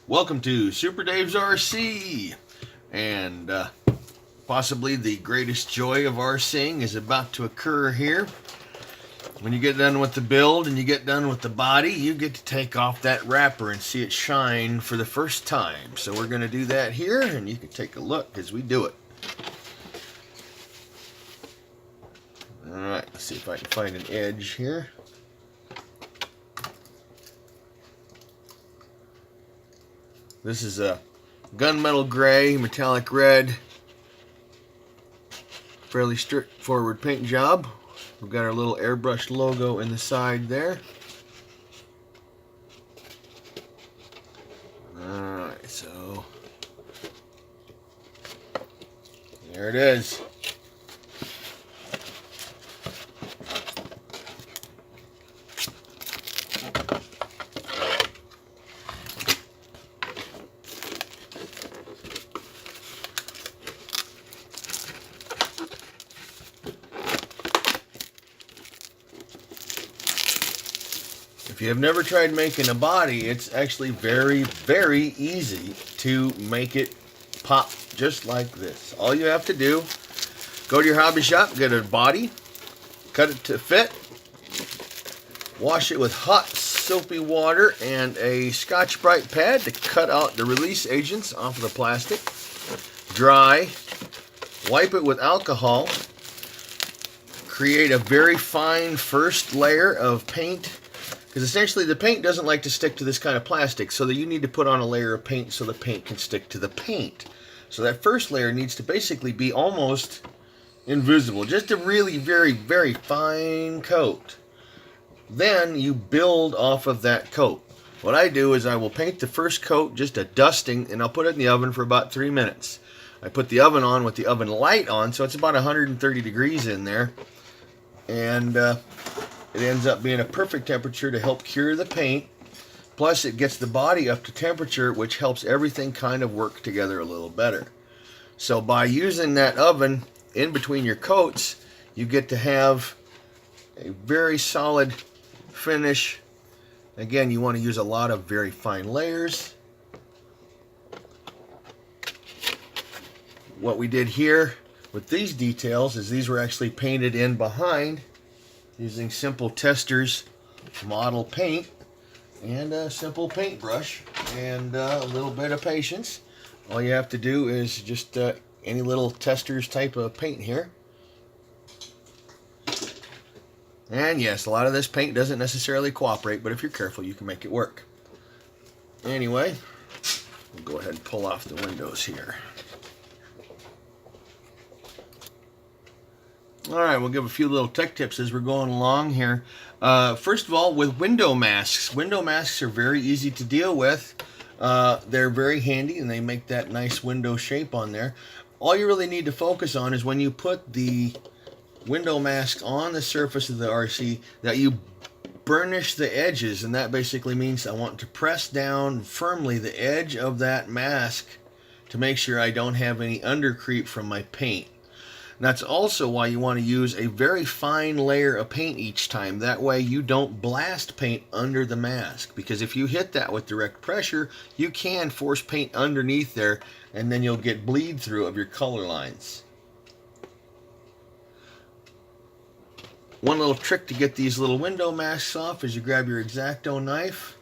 Welcome to Super Dave's RC, and possibly the greatest joy of RCing is about to occur here. When you get done with the build and you get done with the body, you get to take off that wrapper and see it shine for the first time. So we're going to do that here, and you can take a look as we do it. Alright, let's see if I can find an edge here. This is a gunmetal gray, metallic red, fairly straightforward paint job. We've got our little airbrush logo in the side there. Alright, so there it is. If you have never tried making a body, it's actually very, very easy to make it pop just like this. All you have to do, go to your hobby shop, get a body, cut it to fit, wash it with hot soapy water and a Scotch-Brite pad to cut out the release agents off of the plastic, dry, wipe it with alcohol, create a very fine first layer of paint. Because essentially the paint doesn't like to stick to this kind of plastic, so that you need to put on a layer of paint so the paint can stick to the paint. So that first layer needs to basically be almost invisible, just a really very, very fine coat. Then you build off of that coat. What I do is I will paint the first coat, just a dusting, and I'll put it in the oven for about 3 minutes. I put the oven on with the oven light on, so it's about 130 degrees in there. And it ends up being a perfect temperature to help cure the paint. Plus it gets the body up to temperature, which helps everything kind of work together a little better. So by using that oven in between your coats, you get to have a very solid finish. Again, you want to use a lot of very fine layers. What we did here with these details is these were actually painted in behind using simple testers model paint and a simple paintbrush and a little bit of patience. All you have to do is just any little testers type of paint here. And yes, a lot of this paint doesn't necessarily cooperate, but if you're careful you can make it work. Anyway, we'll go ahead and pull off the windows here. Alright, we'll give a few little tech tips as we're going along here. First of all, with window masks. Window masks are very easy to deal with. They're very handy and they make that nice window shape on there. All you really need to focus on is when you put the window mask on the surface of the RC that you burnish the edges, and that basically means I want to press down firmly the edge of that mask to make sure I don't have any undercreep from my paint. That's also why you want to use a very fine layer of paint each time. That way you don't blast paint under the mask. Because if you hit that with direct pressure, you can force paint underneath there, and then you'll get bleed through of your color lines. One little trick to get these little window masks off is you grab your X-Acto knife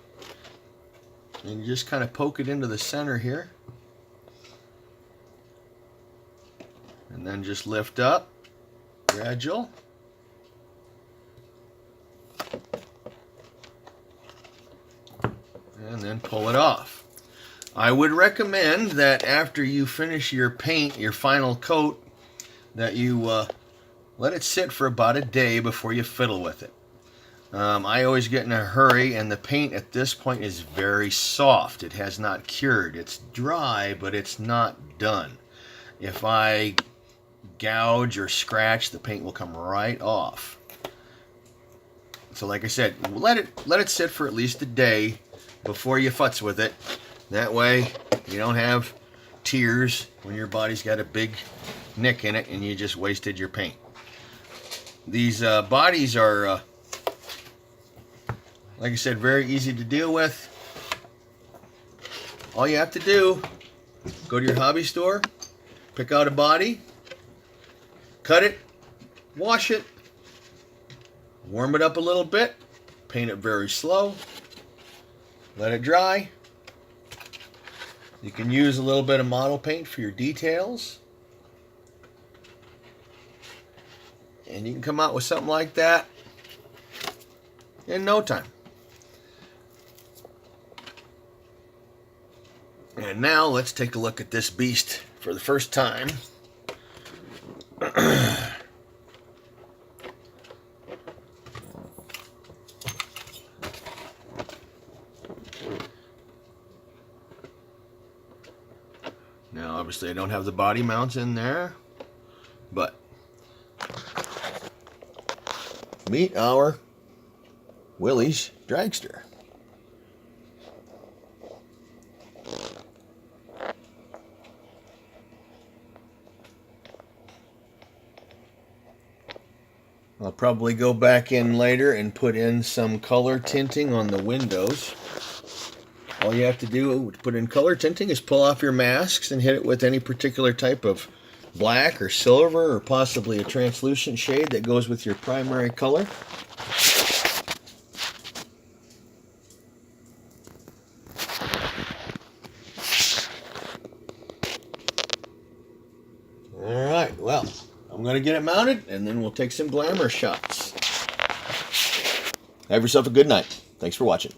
and you just kind of poke it into the center here. And then just lift up, gradual. And then pull it off. I would recommend that after you finish your paint, your final coat, that you let it sit for about a day before you fiddle with it. I always get in a hurry, and the paint at this point is very soft. It has not cured. It's dry, but it's not done. If I gouge or scratch, the paint will come right off. So like I said, let it sit for at least a day before you futz with it. That way you don't have tears when your body's got a big nick in it and you just wasted your paint. These bodies are like I said, very easy to deal with. all you have to do, go to your hobby store, pick out a body, cut it, wash it, warm it up a little bit, paint it very slow, let it dry. You can use a little bit of model paint for your details. And you can come out with something like that in no time. And now let's take a look at this beast for the first time. Now obviously I don't have the body mounts in there, but meet our Willys dragster. I'll probably go back in later and put in some color tinting on the windows. All you have to do to put in color tinting is pull off your masks and hit it with any particular type of black or silver or possibly a translucent shade that goes with your primary color. Alright, well, I'm going to get it mounted and then we'll take some glamour shots. Have yourself a good night. Thanks for watching.